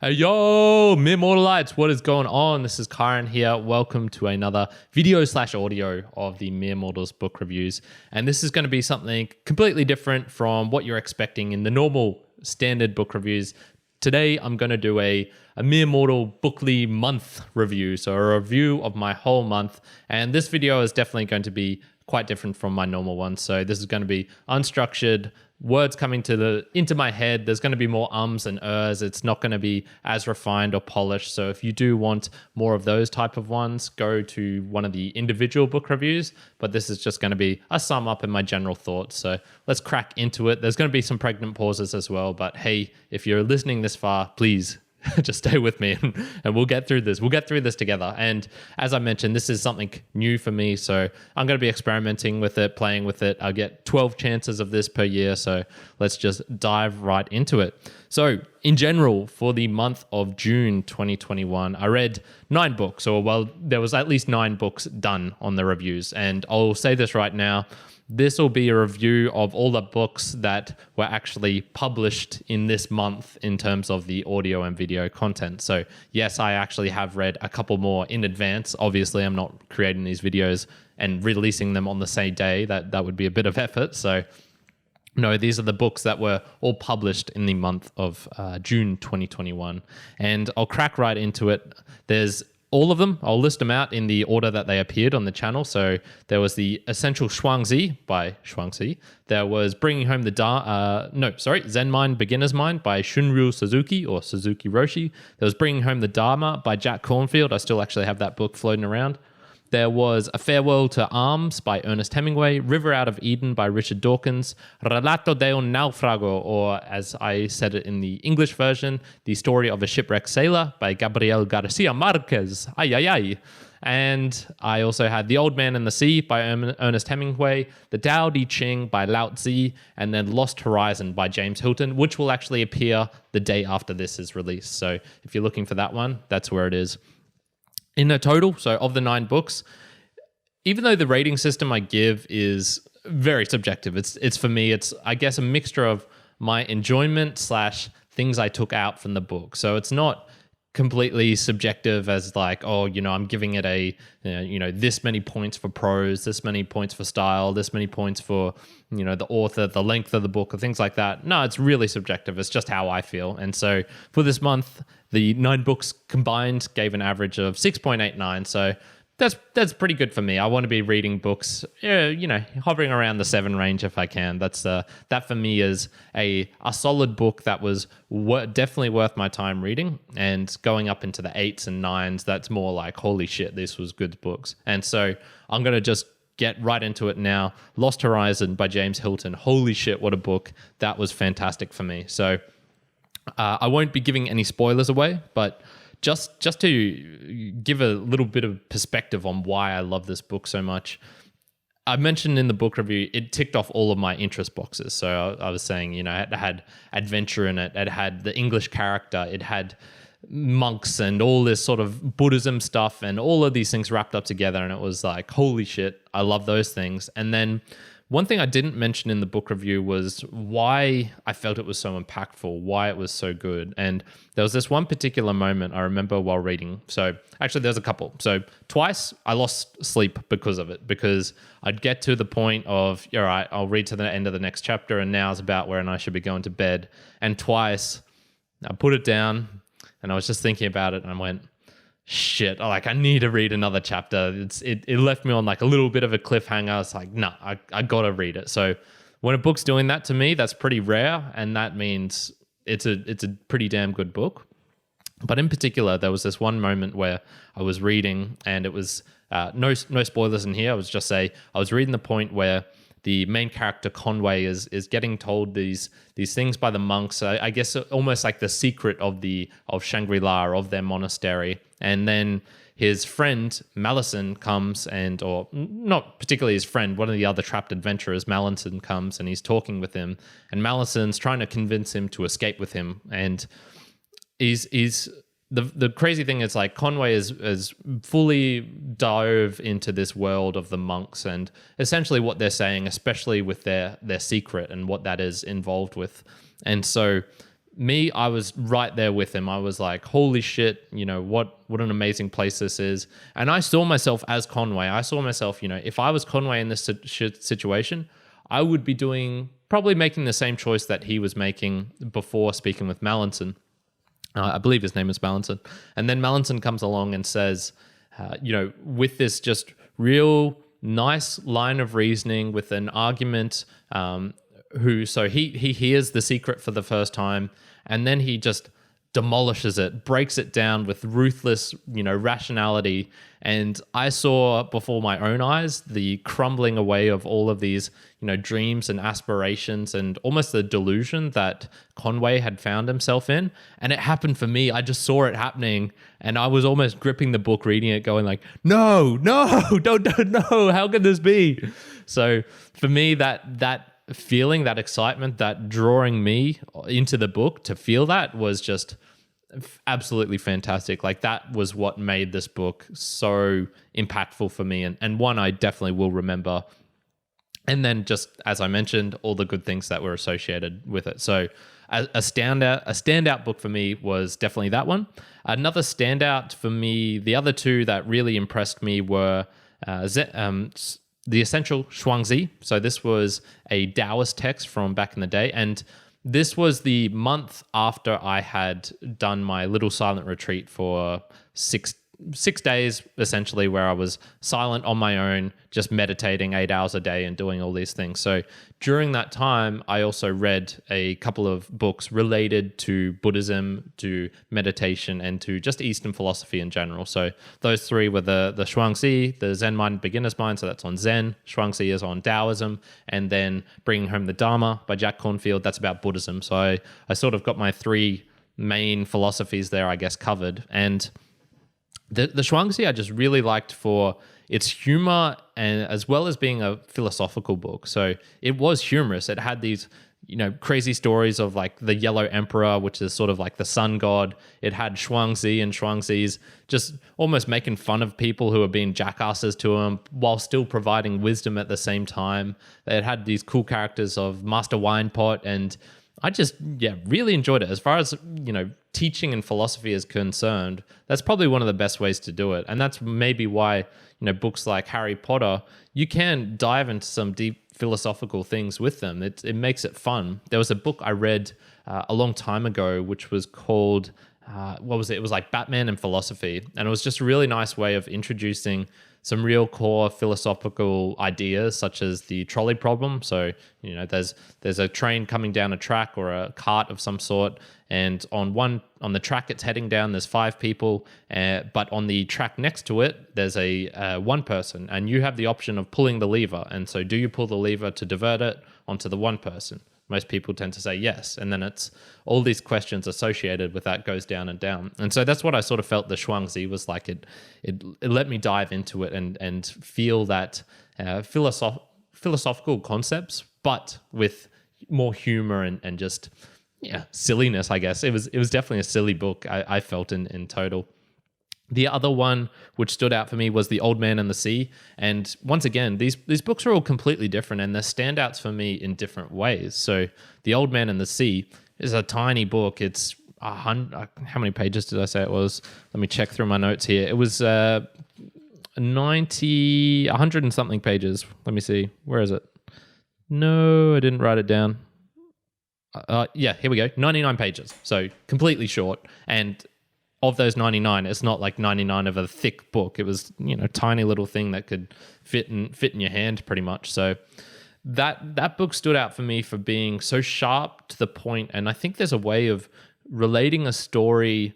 Hey, yo, Mere Mortalites, what is going on? This is Kyrin here. Welcome to another video/audio of the Mere Mortals book reviews. And this is going to be something completely different from what you're expecting in the normal standard book reviews. Today, I'm going to do a Mere Mortal Bookly month review, so a review of my whole month. And this video is definitely going to be quite different from my normal one. So this is going to be unstructured, words coming into my head. There's going to be more ums and ers. It's not going to be as refined or polished. So if you do want more of those type of ones, go to one of the individual book reviews. But this is just going to be a sum up in my general thoughts. So let's crack into it. There's going to be some pregnant pauses as well. But hey, if you're listening this far, please just stay with me and we'll get through this. We'll get through this together. And as I mentioned, this is something new for me. So I'm going to be experimenting with it, playing with it. I'll get 12 chances of this per year. So let's just dive right into it. So in general, for the month of June 2021, I read 9 books, there was at least 9 books done on the reviews. And I'll say this right now. This will be a review of all the books that were actually published in this month in terms of the audio and video content. So yes, I actually have read a couple more in advance. Obviously, I'm not creating these videos and releasing them on the same day. That would be a bit of effort. So no, these are the books that were all published in the month of June 2021. And I'll crack right into it. There's all of them. I'll list them out in the order that they appeared on the channel. So there was the Essential Chuang by Chuang. There was Bringing Home the Zen Mind, Beginner's Mind by Shunryu Suzuki or Suzuki Roshi. There was Bringing Home the Dharma by Jack Kornfield. I still actually have that book floating around. There was A Farewell to Arms by Ernest Hemingway, River Out of Eden by Richard Dawkins, Relato de un Naufrago, or as I said it in the English version, The Story of a Shipwrecked Sailor by Gabriel García Márquez. Ay, ay, ay. And I also had The Old Man and the Sea by Ernest Hemingway, The Tao Te Ching by Lao Tzu, and then Lost Horizon by James Hilton, which will actually appear the day after this is released. So if you're looking for that one, that's where it is. In a total, so of the 9 books, even though the rating system I give is very subjective, it's for me, it's, I guess, a mixture of my enjoyment / things I took out from the book. So it's not completely subjective as like, oh, I'm giving it a, this many points for prose, this many points for style, this many points for, the author, the length of the book, or things like that. No, it's really subjective. It's just how I feel. And so for this month, the 9 books combined gave an average of 6.89. So that's pretty good for me. I want to be reading books, hovering around the 7 range if I can. That for me is a solid book that was definitely worth my time reading. And going up into the 8s and 9s, that's more like, holy shit, this was good books. And so I'm going to just get right into it now. Lost Horizon by James Hilton. Holy shit, what a book. That was fantastic for me. So I won't be giving any spoilers away, but just to give a little bit of perspective on why I love this book so much, I mentioned in the book review, it ticked off all of my interest boxes. So I was saying, it had adventure in it, it had the English character, it had monks and all this sort of Buddhism stuff and all of these things wrapped up together. And it was like, holy shit, I love those things. And then one thing I didn't mention in the book review was why I felt it was so impactful, why it was so good. And there was this one particular moment I remember while reading. So actually there's a couple. So twice I lost sleep because of it, because I'd get to the point of, all right, I'll read to the end of the next chapter and now's about when I should be going to bed. And twice I put it down and I was just thinking about it and I went, shit, I need to read another chapter. It left me on like a little bit of a cliffhanger. I was like, nah, I gotta read it. So when a book's doing that to me, that's pretty rare, and that means it's a pretty damn good book. But in particular, there was this one moment where I was reading, and it was no spoilers in here. I was reading the point where the main character Conway is getting told these things by the monks. I guess almost like the secret of Shangri-La, of their monastery. And then his friend Malison comes or not particularly his friend, one of the other trapped adventurers, Malison, comes and he's talking with him. And Malison's trying to convince him to escape with him. And the crazy thing is, like, Conway is fully dove into this world of the monks and essentially what they're saying, especially with their secret and what that is involved with. And so me, I was right there with him. I was like, holy shit, what an amazing place this is. And I saw myself as Conway. I saw myself, if I was Conway in this situation, I would be probably making the same choice that he was making before speaking with Mallinson. I believe his name is Mallinson. And then Mallinson comes along and says, with this just real nice line of reasoning with an argument, he hears the secret for the first time, and then he just demolishes it, breaks it down with ruthless, rationality. And I saw before my own eyes the crumbling away of all of these, dreams and aspirations and almost the delusion that Conway had found himself in. And it happened for me. I just saw it happening, and I was almost gripping the book, reading it, going like, no, don't, no, how can this be? So for me, that feeling, that excitement, that drawing me into the book to feel that was just absolutely fantastic. Like, that was what made this book so impactful for me, and one I definitely will remember. And then, just as I mentioned, all the good things that were associated with it. So a standout book for me was definitely that one. Another standout for me, the other two that really impressed me were The Essential Shuangzi. So this was a Taoist text from back in the day, and this was the month after I had done my little silent retreat for six days, essentially, where I was silent on my own, just meditating 8 hours a day and doing all these things. So during that time, I also read a couple of books related to Buddhism, to meditation, and to just Eastern philosophy in general. So those three were the Shuangzi, the Zen Mind, Beginner's Mind, so that's on Zen. Shuangzi is on Taoism, and then Bringing Home the Dharma by Jack Kornfield, that's about Buddhism. So I sort of got my three main philosophies there, I guess, covered. And the Shuangzi I just really liked for its humor, and as well as being a philosophical book. So it was humorous. It had these, crazy stories of like the Yellow Emperor, which is sort of like the sun god. It had Shuangzi and Shuangzi's just almost making fun of people who are being jackasses to him while still providing wisdom at the same time. It had these cool characters of Master Winepot, and I just, really enjoyed it. As far as, teaching and philosophy is concerned, that's probably one of the best ways to do it. And that's maybe why, books like Harry Potter, you can dive into some deep philosophical things with them. It makes it fun. There was a book I read a long time ago, which was called, what was it? It was like Batman and Philosophy. And it was just a really nice way of introducing some real core philosophical ideas, such as the trolley problem. So, there's a train coming down a track or a cart of some sort, and on the track it's heading down, there's 5 people, but on the track next to it, there's a one person, and you have the option of pulling the lever. And so, do you pull the lever to divert it onto the one person? Most people tend to say yes. And then it's all these questions associated with that goes down and down. And so that's what I sort of felt the Shuangzi was like. It let me dive into it and feel that philosophical concepts, but with more humor and just silliness, I guess. It was definitely a silly book, I felt in total. The other one which stood out for me was The Old Man and the Sea. And once again, these books are all completely different, and they're standouts for me in different ways. So The Old Man and the Sea is a tiny book. It's 100, how many pages did I say it was? Let me check through my notes here. It was 100 and something pages. Let me see. Where is it? No, I didn't write it down. Here we go. 99 pages. So completely short. And of those 99, it's not like 99 of a thick book. It was, tiny little thing that could fit in your hand pretty much. So that book stood out for me for being so sharp to the point. And I think there's a way of relating a story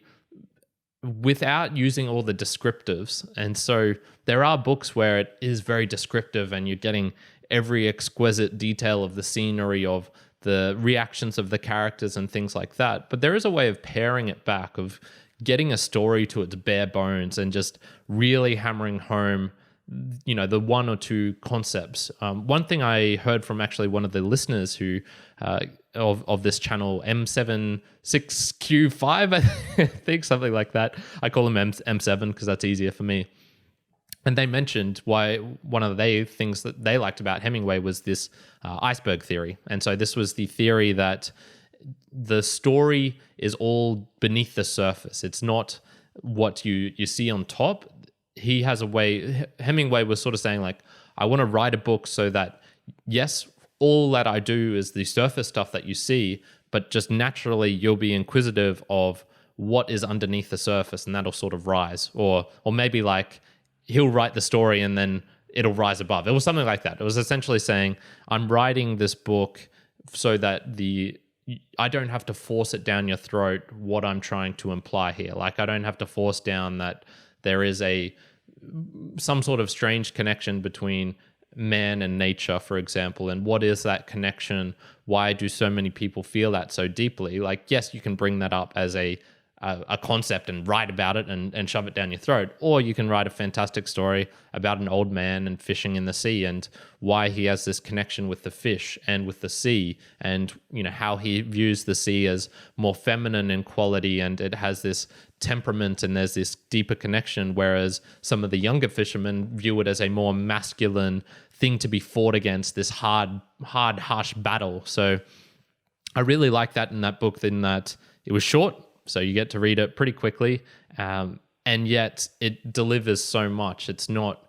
without using all the descriptives. And so there are books where it is very descriptive and you're getting every exquisite detail of the scenery, of the reactions of the characters and things like that. But there is a way of paring it back, of getting a story to its bare bones and just really hammering home, the one or two concepts. One thing I heard from actually one of the listeners who of this channel, M76Q5, I think, something like that. I call him M7 because that's easier for me. And they mentioned why one of the things that they liked about Hemingway was this iceberg theory. And so this was the theory that the story is all beneath the surface. It's not what you see on top. He has a way, Hemingway was sort of saying like, I want to write a book so that, yes, all that I do is the surface stuff that you see, but just naturally you'll be inquisitive of what is underneath the surface, and that'll sort of rise. Or maybe like he'll write the story and then it'll rise above. It was something like that. It was essentially saying, I'm writing this book so that I don't have to force it down your throat what I'm trying to imply here. Like I don't have to force down that there is some sort of strange connection between man and nature, for example, and what is that connection? Why do so many people feel that so deeply? Like, yes, you can bring that up as a concept and write about it and shove it down your throat, or you can write a fantastic story about an old man and fishing in the sea and why he has this connection with the fish and with the sea, and how he views the sea as more feminine in quality, and it has this temperament and there's this deeper connection, whereas some of the younger fishermen view it as a more masculine thing to be fought against, this hard harsh battle. So I really like that in that book, in that it was short, so you get to read it pretty quickly, and yet it delivers so much. It's not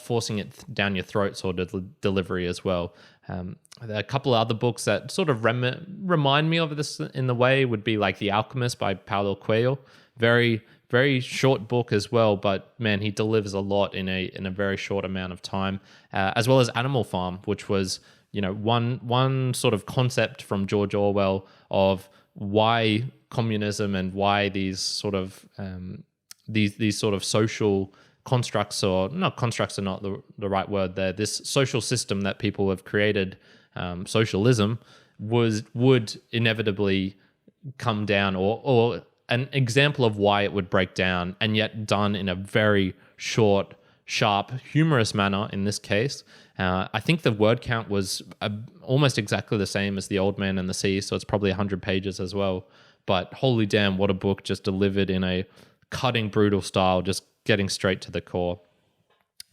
forcing it down your throat sort of delivery as well. There are a couple of other books that sort of remind me of this in the way would be like The Alchemist by Paulo Coelho. Very, very short book as well, but man, he delivers a lot in a very short amount of time. As well as Animal Farm, which was one sort of concept from George Orwell of why communism and why these sort of social constructs, or not constructs are not the right word there, this social system that people have created, socialism, would inevitably come down, or an example of why it would break down, and yet done in a very short, sharp, humorous manner in this case. I think the word count was almost exactly the same as The Old Man and the Sea, so it's probably 100 pages as well. But holy damn, what a book, just delivered in a cutting, brutal style, just getting straight to the core.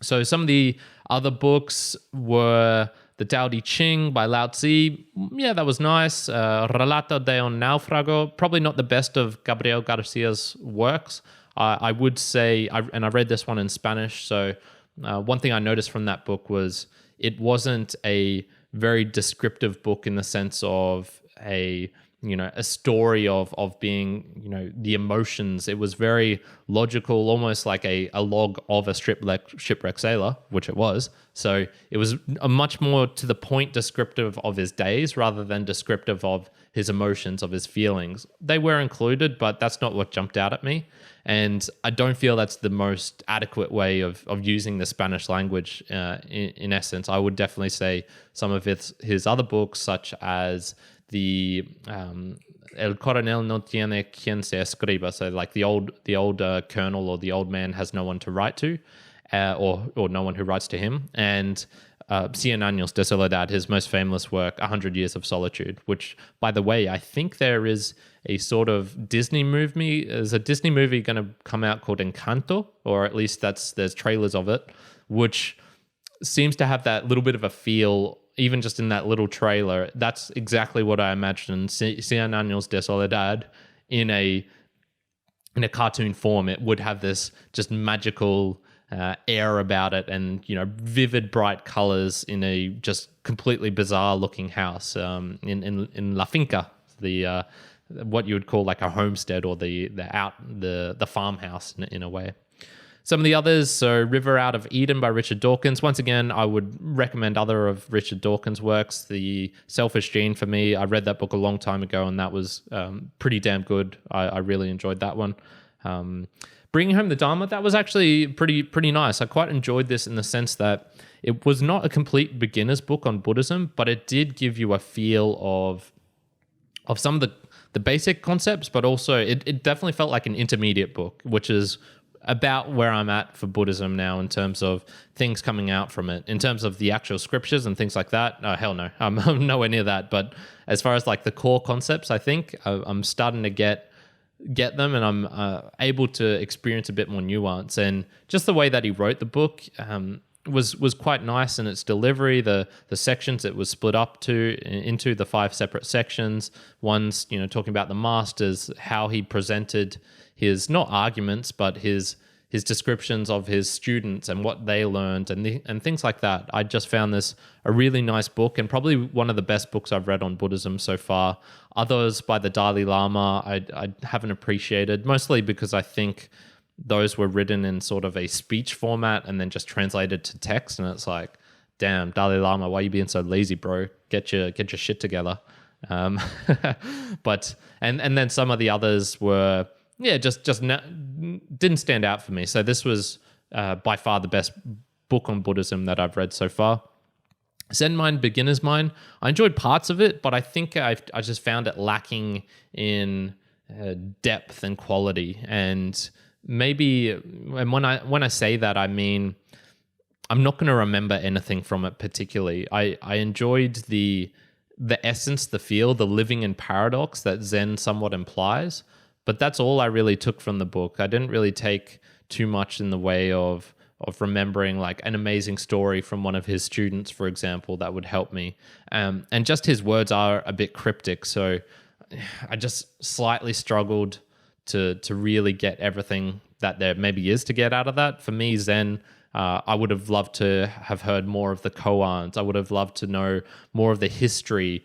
So some of the other books were The Tao Te Ching by Lao Tzu. Yeah, that was nice. Relato de un Náufrago, probably not the best of Gabriel García's works. I would say, and I read this one in Spanish, so one thing I noticed from that book was it wasn't a very descriptive book in the sense of a story of being, the emotions. It was very logical, almost like a log of a shipwrecked sailor, which it was. So it was a much more to the point descriptive of his days rather than descriptive of his emotions, of his feelings. They were included, but that's not what jumped out at me. And I don't feel that's the most adequate way of using the Spanish language in essence. I would definitely say some of his other books, such as El Coronel no tiene quien se escriba, so like the old colonel or the old man has no one to write to, or no one who writes to him, and Cien Años de Soledad, his most famous work, 100 Years of Solitude, which, by the way, I think there is a sort of Disney movie. There's a Disney movie going to come out called Encanto, or at least there's trailers of it, which seems to have that little bit of a feel. Even just in that little trailer, that's exactly what I imagined. Cien Años de Soledad in a cartoon form. It would have this just magical air about it, and vivid, bright colors in a just completely bizarre looking house in La Finca, the what you would call like a homestead, or the farmhouse in a way. Some of the others, so River Out of Eden by Richard Dawkins. Once again, I would recommend other of Richard Dawkins' works. The Selfish Gene, for me, I read that book a long time ago, and that was pretty damn good. I really enjoyed that one. Bringing Home the Dharma, that was actually pretty nice. I quite enjoyed this in the sense that it was not a complete beginner's book on Buddhism, but it did give you a feel of some of the basic concepts, but also it definitely felt like an intermediate book, which is about where I'm at for Buddhism now in terms of things coming out from it, in terms of the actual scriptures and things like that. Oh, hell no, I'm nowhere near that. But as far as like the core concepts, I think I'm starting to get them, and I'm able to experience a bit more nuance. And just the way that he wrote the book, was quite nice in its delivery. The sections it was split up into the 5 separate sections. One's talking about the masters, how he presented his not arguments but his descriptions of his students and what they learned and things like that. I just found this a really nice book and probably one of the best books I've read on Buddhism so far. Others by the Dalai Lama I haven't appreciated, mostly because I think those were written in sort of a speech format and then just translated to text, and it's like, damn, Dalai Lama, why are you being so lazy, bro? Get your shit together. But and then some of the others were didn't stand out for me. So this was by far the best book on Buddhism that I've read so far. Zen Mind, Beginner's Mind. I enjoyed parts of it, but I think I just found it lacking in depth and quality. And maybe, and when I say that, I mean I'm not going to remember anything from it particularly. I enjoyed the essence, the feel, the living in paradox that Zen somewhat implies, but that's all I really took from the book. I didn't really take too much in the way of remembering like an amazing story from one of his students, for example, that would help me. And just his words are a bit cryptic, so I just slightly struggled to really get everything that there maybe is to get out of that. For me, Zen, I would have loved to have heard more of the koans. I would have loved to know more of the history.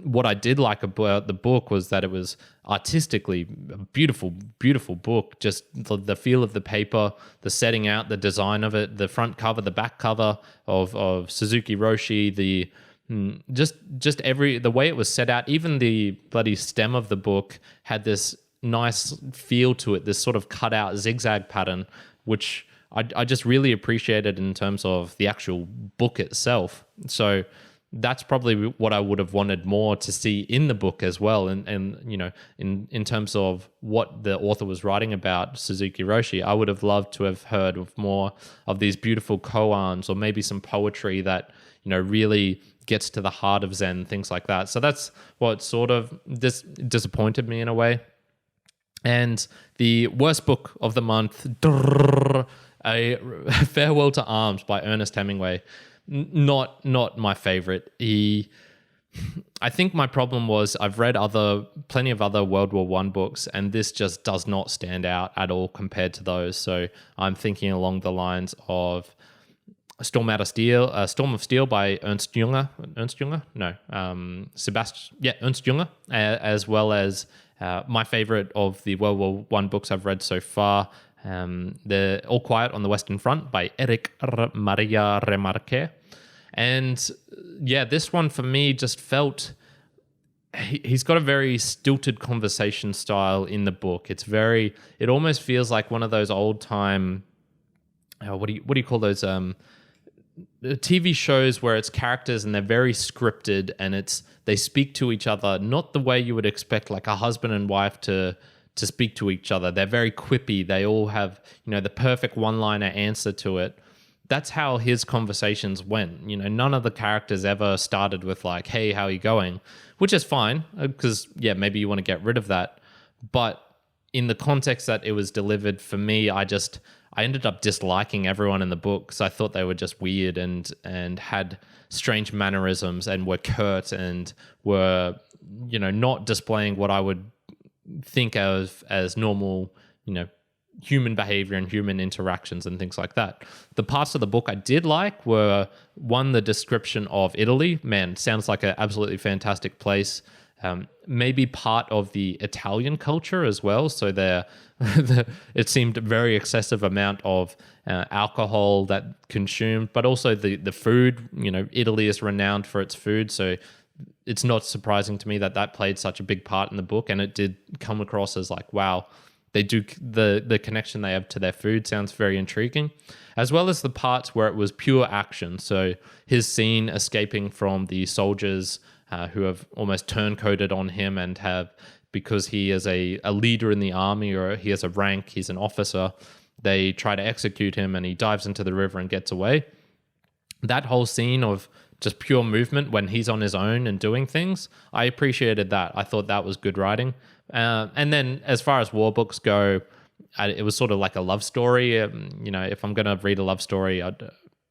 What I did like about the book was that it was artistically a beautiful, beautiful book. Just the feel of the paper, the setting out, the design of it, the front cover, the back cover of Suzuki Roshi, the way it was set out. Even the bloody stem of the book had this nice feel to it, this sort of cut out zigzag pattern, which I just really appreciated in terms of the actual book itself. So that's probably what I would have wanted more to see in the book as well. And in terms of what the author was writing about, Suzuki Roshi, I would have loved to have heard of more of these beautiful koans, or maybe some poetry that really gets to the heart of Zen, things like that. So that's what sort of disappointed me in a way. And the worst book of the month, A Farewell to Arms by Ernest Hemingway. Not my favorite. I think my problem was I've read plenty of other World War I books, and this just does not stand out at all compared to those. So I'm thinking along the lines of Storm of Steel by Ernst Junger? No. Ernst Junger, as well as my favorite of the World War I books I've read so far, The All Quiet on the Western Front by Eric Maria Remarque. And this one for me just felt, he's got a very stilted conversation style in the book. It almost feels like one of those old time, what do you call those, TV shows where it's characters and they're very scripted and they speak to each other, not the way you would expect like a husband and wife to speak to each other. They're very quippy. They all have, the perfect one-liner answer to it. That's how his conversations went. None of the characters ever started with like, hey, how are you going? Which is fine because, maybe you want to get rid of that. But in the context that it was delivered, for me, I ended up disliking everyone in the book because I thought they were just weird and had strange mannerisms and were curt and were, not displaying what I would think of as normal, human behavior and human interactions and things like that. The parts of the book I did like were, one, the description of Italy. Man, sounds like an absolutely fantastic place. Maybe part of the Italian culture as well. So it seemed a very excessive amount of alcohol that consumed, but also the food. Italy is renowned for its food, so it's not surprising to me that played such a big part in the book. And it did come across as like, wow, they do the connection they have to their food sounds very intriguing, as well as the parts where it was pure action. So his scene escaping from the soldiers who have almost turncoated on him and have, because he is a leader in the army or he has a rank, he's an officer, they try to execute him and he dives into the river and gets away. That whole scene of just pure movement when he's on his own and doing things, I appreciated that. I thought that was good writing. And then as far as war books go, it was sort of like a love story. If I'm going to read a love story,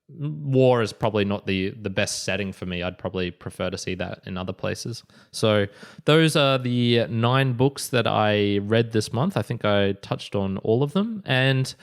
war is probably not the best setting for me. I'd probably prefer to see that in other places. So those are the 9 books that I read this month. I think I touched on all of them, and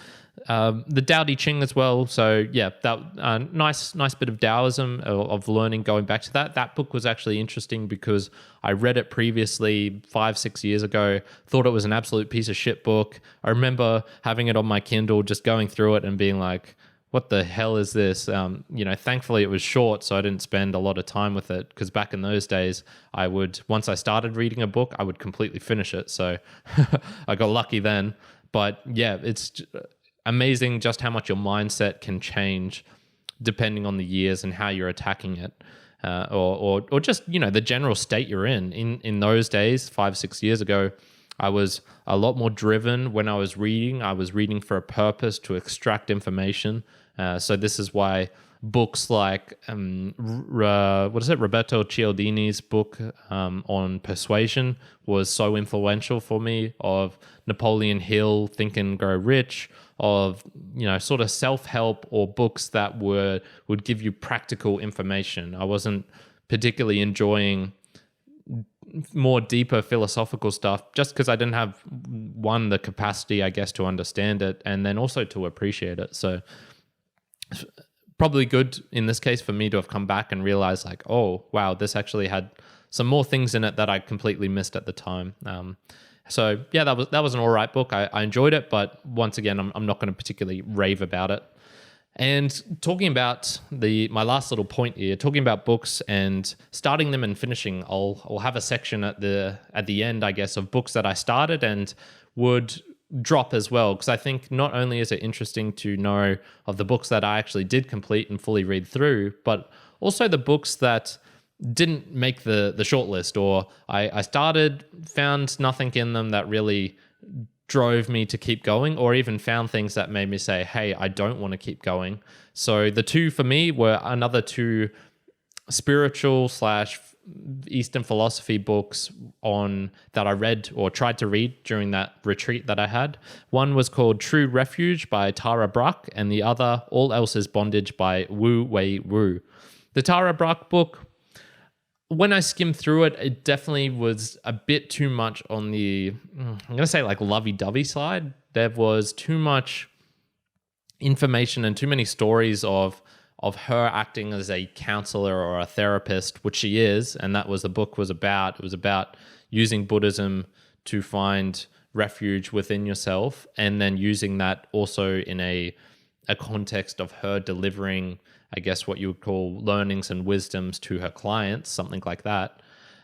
the Tao Te Ching as well. So yeah, that nice bit of Taoism, of learning, going back to that. That book was actually interesting because I read it previously 5-6 years ago, thought it was an absolute piece of shit book. I remember having it on my Kindle, just going through it and being like, what the hell is this? Thankfully it was short, so I didn't spend a lot of time with it, because back in those days, once I started reading a book, I would completely finish it. So I got lucky then. But yeah, it's amazing just how much your mindset can change depending on the years and how you're attacking it. Or just, the general state you're in. In those days, 5-6 years ago, I was a lot more driven when I was reading. I was reading for a purpose, to extract information. So this is why books like Roberto Cialdini's book on persuasion was so influential for me, of Napoleon Hill, Think and Grow Rich, of sort of self-help, or books that would give you practical information. I wasn't particularly enjoying more deeper philosophical stuff, just because I didn't have the capacity, I guess, to understand it, and then also to appreciate it. So probably good in this case for me to have come back and realized, like, oh wow, this actually had some more things in it that I completely missed at the time. So yeah, that was an all right book. I enjoyed it, but once again, I'm not going to particularly rave about it. And talking about my last little point here, talking about books and starting them and finishing, I'll have a section at the end, I guess, of books that I started and would drop as well, because I think not only is it interesting to know of the books that I actually did complete and fully read through, but also the books that didn't make the shortlist, or I started, found nothing in them that really drove me to keep going, or even found things that made me say, hey, I don't want to keep going. So the 2 for me were another 2 spiritual / Eastern philosophy books that I read or tried to read during that retreat that I had. One was called True Refuge by Tara Brach, and the other, All Else is Bondage by Wu Wei Wu. The Tara Brach book, when I skimmed through it, it definitely was a bit too much on the, I'm going to say, like, lovey-dovey side. There was too much information and too many stories of her acting as a counselor or a therapist, which she is, and that was the book was about. It was about using Buddhism to find refuge within yourself, and then using that also in a context of her delivering, I guess, what you would call learnings and wisdoms to her clients, something like that.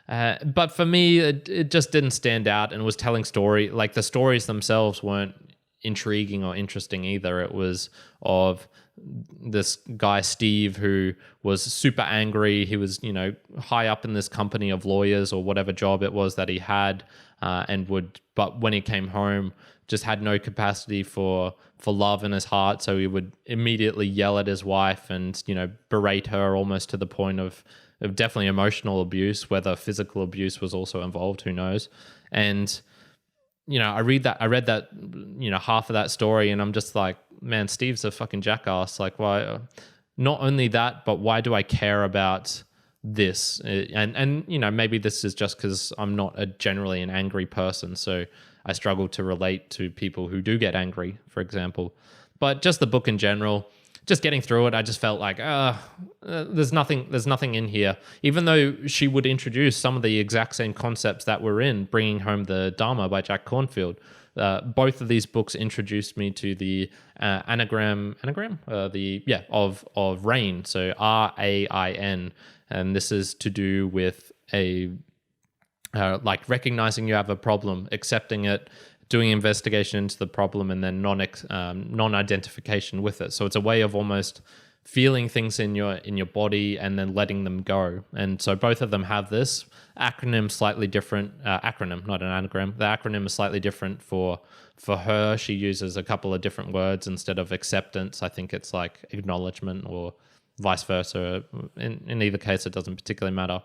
But for me, it just didn't stand out, and was telling story. Like, the stories themselves weren't intriguing or interesting either. It was of this guy, Steve, who was super angry. He was, high up in this company of lawyers or whatever job it was that he had, but when he came home, just had no capacity for love in his heart. So he would immediately yell at his wife and, berate her, almost to the point of definitely emotional abuse. Whether physical abuse was also involved, who knows? And, I read that, half of that story, and I'm just like, man, Steve's a fucking jackass. Like, why? Not only that, but why do I care about this? And maybe this is just because I'm not generally an angry person, so I struggle to relate to people who do get angry, for example. But just the book in general, just getting through it, I just felt like, there's nothing in here. Even though she would introduce some of the exact same concepts that were in Bringing Home the Dharma by Jack Kornfield. Both of these books introduced me to the anagram of RAIN, so RAIN, and this is to do with like recognizing you have a problem, accepting it, doing investigation into the problem, and then non-identification with it. So it's a way of almost feeling things in your body and then letting them go. And so both of them have this acronym, slightly different acronym, not an anagram. The acronym is slightly different for her. She uses a couple of different words instead of acceptance. I think it's like acknowledgement, or vice versa. In either case, it doesn't particularly matter.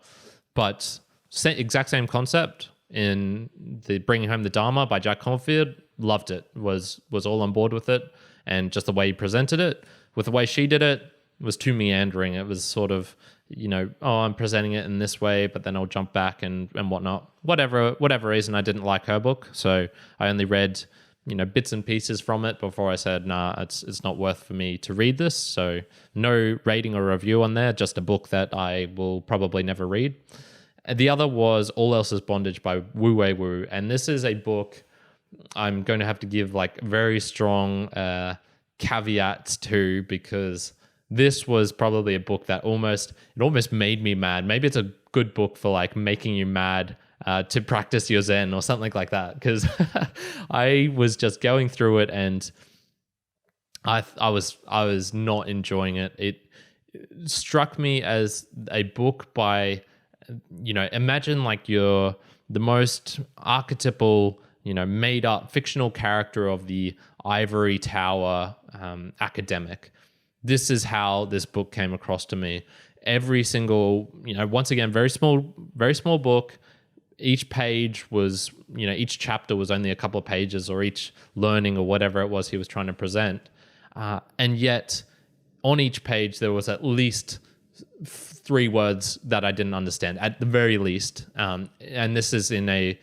But exact same concept in the Bringing Home the Dharma by Jack Kornfield. Loved it. Was all on board with it, and just the way he presented it, with the way she did it, was too meandering. It was sort of, I'm presenting it in this way, but then I'll jump back and whatnot. Whatever reason, I didn't like her book, so I only read bits and pieces from it before I said, nah, it's not worth for me to read this. So no rating or review on there, just a book that I will probably never read. The other was All Else is Bondage by Wu Wei Wu, and this is a book I'm going to have to give like very strong caveats to, because this was probably a book that almost made me mad. Maybe it's a good book for like making you mad to practice your Zen or something like that, because I was just going through it and I was not enjoying it. It struck me as a book by, imagine like you're the most archetypal, made up fictional character of the ivory tower academic. This is how this book came across to me. Every single, once again, very small book. Each page was, each chapter was only a couple of pages, or each learning or whatever it was he was trying to present. And yet on each page, there was at least 3 words that I didn't understand, at the very least. And this is in a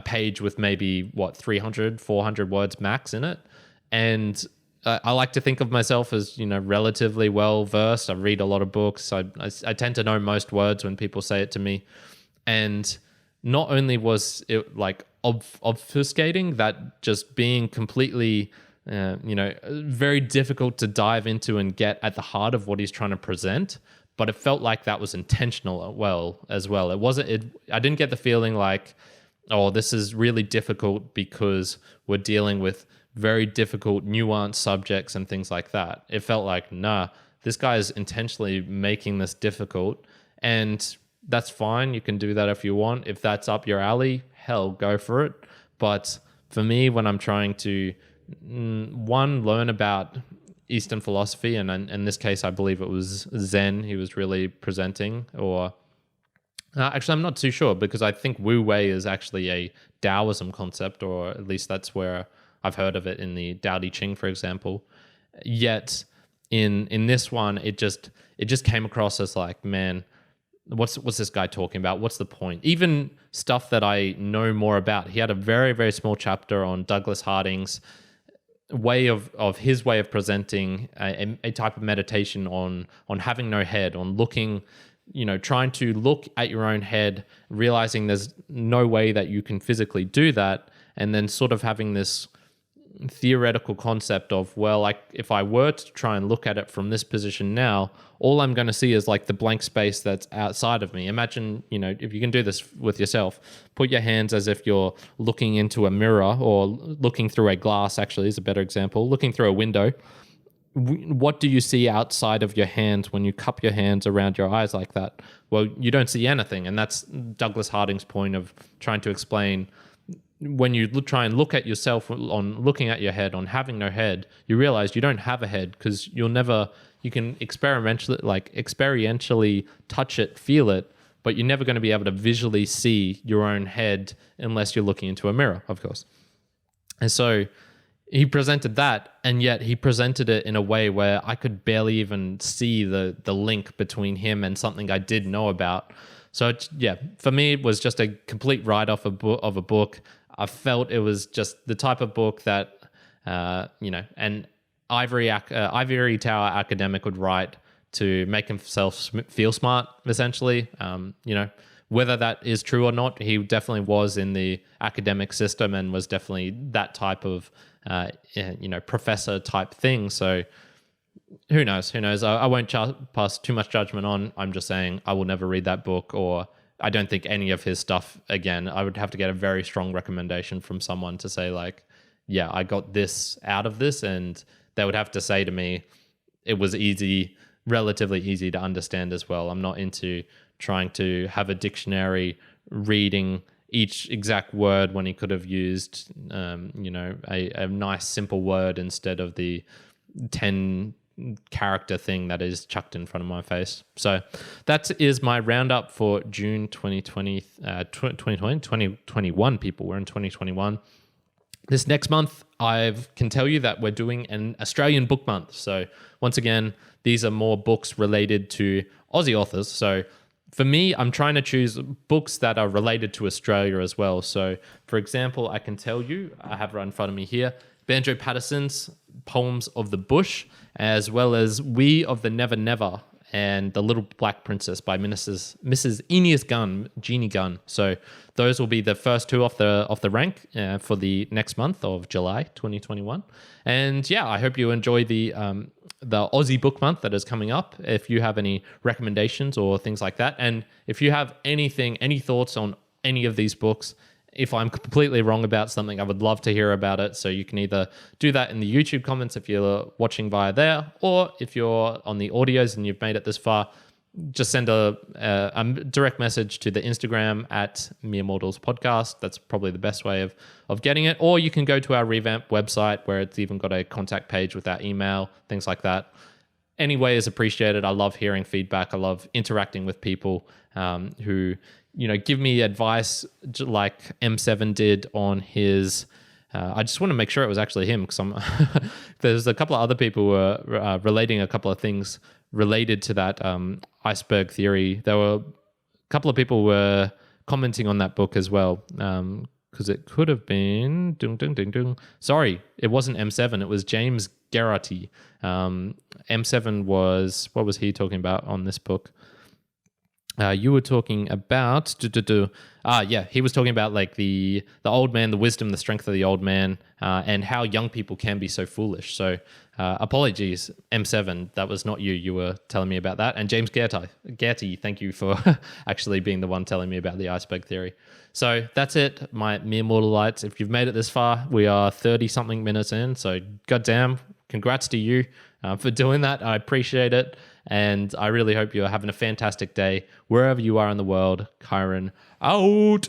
page with maybe 300, 400 words max in it. And I like to think of myself as, relatively well versed. I read a lot of books. I tend to know most words when people say it to me. And not only was it like obfuscating, that just being completely, very difficult to dive into and get at the heart of what he's trying to present, but it felt like that was intentional as well. It wasn't, I didn't get the feeling like, oh, this is really difficult because we're dealing with very difficult, nuanced subjects and things like that. It felt like, nah, this guy is intentionally making this difficult, and that's fine. You can do that if you want. If that's up your alley, hell, go for it. But for me, when I'm trying to, learn about Eastern philosophy, and in this case, I believe it was Zen he was really presenting, or actually, I'm not too sure, because I think Wu Wei is actually a Taoism concept, or at least that's where I've heard of it in the Tao Te Ching, for example. Yet in this one, it just came across as like, man, what's this guy talking about? What's the point? Even stuff that I know more about. He had a very, very small chapter on Douglas Harding's way of his way of presenting a type of meditation on having no head, on looking, trying to look at your own head, realizing there's no way that you can physically do that, and then sort of having this theoretical concept of, well, like if I were to try and look at it from this position now, all I'm going to see is like the blank space that's outside of me. Imagine, if you can do this with yourself, put your hands as if you're looking into a mirror, or looking through a glass, actually is a better example, looking through a window. What do you see outside of your hands when you cup your hands around your eyes like that? Well, you don't see anything. And that's Douglas Harding's point of trying to explain, when you try and look at yourself on looking at your head, on having no head, you realize you don't have a head, because you can experientially touch it, feel it, but you're never going to be able to visually see your own head unless you're looking into a mirror, of course. And so he presented that, and yet he presented it in a way where I could barely even see the link between him and something I did know about. So for me, it was just a complete write-off of a book. I felt it was just the type of book that, an ivory tower academic would write to make himself feel smart, essentially. Whether that is true or not, he definitely was in the academic system and was definitely that type of, professor type thing. So who knows? I won't pass too much judgment on. I'm just saying I will never read that book, or I don't think any of his stuff again. I would have to get a very strong recommendation from someone to say like, yeah, I got this out of this, and they would have to say to me it was relatively easy to understand as well. I'm not into trying to have a dictionary reading each exact word when he could have used, a nice simple word instead of the 10 character thing that is chucked in front of my face. So that is my roundup for June 2021, people. We're in 2021. This next month, I can tell you that we're doing an Australian book month. So once again, these are more books related to Aussie authors. So for me, I'm trying to choose books that are related to Australia as well. So for example, I can tell you, I have right in front of me here, Banjo Patterson's Poems of the Bush, as well as We of the Never Never and The Little Black Princess by Mrs. Eneas Gunn, Jeannie Gunn. So those will be the first two off the rank for the next month of July 2021. And yeah, I hope you enjoy the Aussie Book Month that is coming up. If you have any recommendations or things like that, and if you have any thoughts on any of these books, if I'm completely wrong about something, I would love to hear about it. So you can either do that in the YouTube comments if you're watching via there, or if you're on the audios and you've made it this far, just send a direct message to the Instagram at Mere Mortals Podcast. That's probably the best way of getting it. Or you can go to our revamped website where it's even got a contact page with our email, things like that. Any way is appreciated. I love hearing feedback. I love interacting with people who give me advice like M7 did on his. I just want to make sure it was actually him, because there's a couple of other people who were relating a couple of things related to that iceberg theory. There were a couple of people were commenting on that book as well, because it could have been Sorry, it wasn't M7. It was James Garrity. M7 was, what was he talking about on this book? You were talking about he was talking about like the old man, the wisdom, the strength of the old man, and how young people can be so foolish. So apologies, M7, that was not you. You were telling me about that. And James Gertie, thank you for actually being the one telling me about the iceberg theory. So that's it, my mere mortalites. If you've made it this far, we are 30 something minutes in. So goddamn, congrats to you for doing that. I appreciate it. And I really hope you're having a fantastic day wherever you are in the world. Kyrin out.